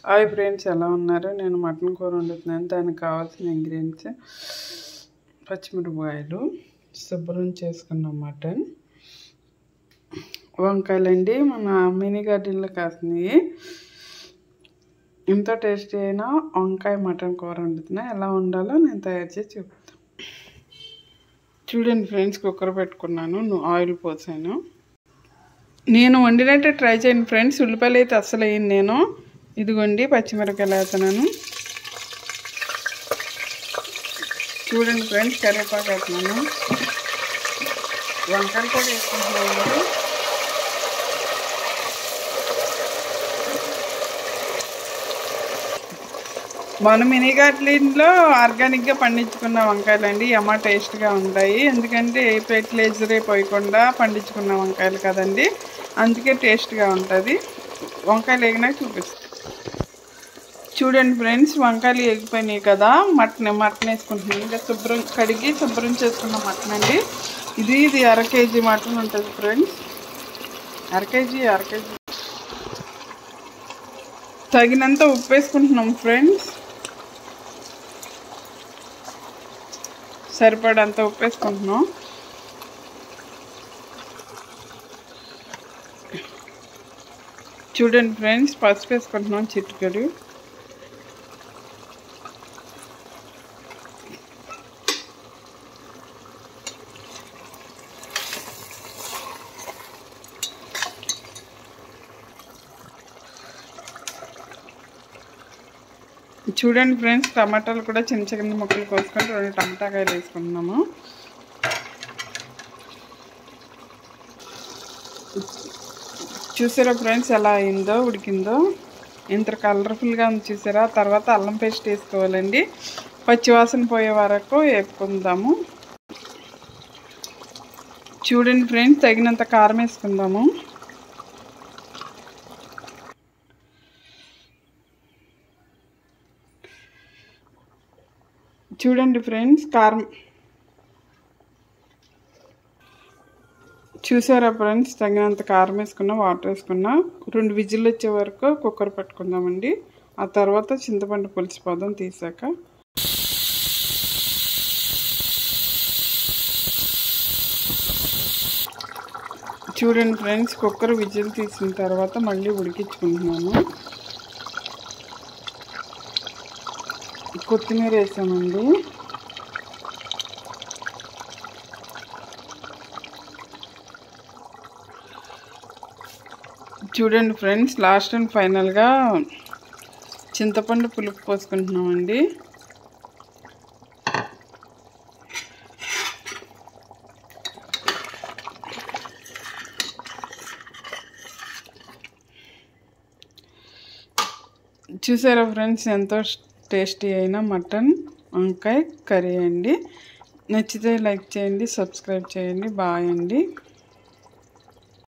Hi friends, ఎలా ఉన్నారు? నేను మటన్ కూర వండుతున్నాను. దానికి కావాల్సిన ఇంగ్రీడియంట్స్ పచ్చిమిరపకాయలు, శుభ్రం చేసుకున్న మటన్, వంకాయలండి మన మినీ గార్డెన్లో కాసినవి. ఎంతో టేస్టీ అయిన వంకాయ మటన్ కూర వండుతున్నా. ఎలా ఉండాలో నేను తయారు చేసి చూపుతాను. చూడండి ఫ్రెండ్స్, కుక్కర్ పెట్టుకున్నాను, ఆయిల్ పోసాను. నేను వండినట్టే ట్రై చేయండి ఫ్రెండ్స్. ఉల్లిపాయలు అయితే అస్సలు వేయను నేను. ఇదిగోండి పచ్చిమిరపకాయలు వేస్తున్నాను. చూడండి ఫ్రెండ్స్, కరివేపాకు వేస్తున్నాను. వంకాయలు కూడా వేసుకుంటున్నాను. మన మినీ గార్డెన్లో ఆర్గానిక్గా పండించుకున్న వంకాయలు అండి. అమ్మ టేస్ట్గా ఉంటాయి. ఎందుకంటే ఏ ఫెర్టిలైజరే పోయకుండా పండించుకున్న వంకాయలు కదండి, అందుకే టేస్ట్గా ఉంటుంది. వంకాయలు వేగినాక చూపిస్తాను. చూడండి ఫ్రెండ్స్, వంకాయలు ఎగిపోయినాయి కదా. మటన్ వేసుకుంటున్నాను. ఇంకా కడిగి శుభ్రం చేసుకున్న మటన్ అండి. ఇది అర కేజీ మటన్ ఉంటుంది ఫ్రెండ్స్. అర కేజీ తగినంత ఉప్పు వేసుకుంటున్నాం ఫ్రెండ్స్. సరిపడంత ఉప్పు వేసుకుంటున్నాం. చూడండి ఫ్రెండ్స్, పసుపు వేసుకుంటున్నాం చిటికెడు. చూడండి ఫ్రెండ్స్, టమాటాలు కూడా చిన్న చిన్న ముక్కలు కోసుకొని 2 టమాటాకాయలు వేసుకుంటున్నాము. చూసారా ఫ్రెండ్స్ ఎలా అయిందో, ఉడికిందో, ఎంత కలర్ఫుల్గా ఉంది చూసారా. తర్వాత అల్లం పేస్ట్ వేసుకోవాలండి. పచ్చివాసన పోయే వరకు వేపుకుందాము. చూడండి ఫ్రెండ్స్, తగినంత కారం వేసుకుందాము. చూడండి ఫ్రెండ్స్, కారం చూసారా ఫ్రెండ్స్, తగినంత కారం వేసుకున్నా, వాటర్ వేసుకున్నా. 2 విజిల్లు వచ్చే వరకు కుక్కర్ పెట్టుకుందామండి. ఆ తర్వాత చింతపండు పులుసు పదం తీసాక చూడండి ఫ్రెండ్స్, కుక్కర్ విజిల్ తీసిన తర్వాత మళ్ళీ ఉడికించుకుంటున్నాము. కొత్తిమీర వేసామండి. చూడండి ఫ్రెండ్స్, లాస్ట్ అండ్ ఫైనల్గా చింతపండు పులుపు పోసుకుంటున్నామండి. చూసారా ఫ్రెండ్స్, ఎంతో టేస్టీ అయిన మటన్ వంకాయ కర్రీ అండి. నచ్చితే లైక్ చేయండి, సబ్స్క్రైబ్ చేయండి. బాయ్ అండి.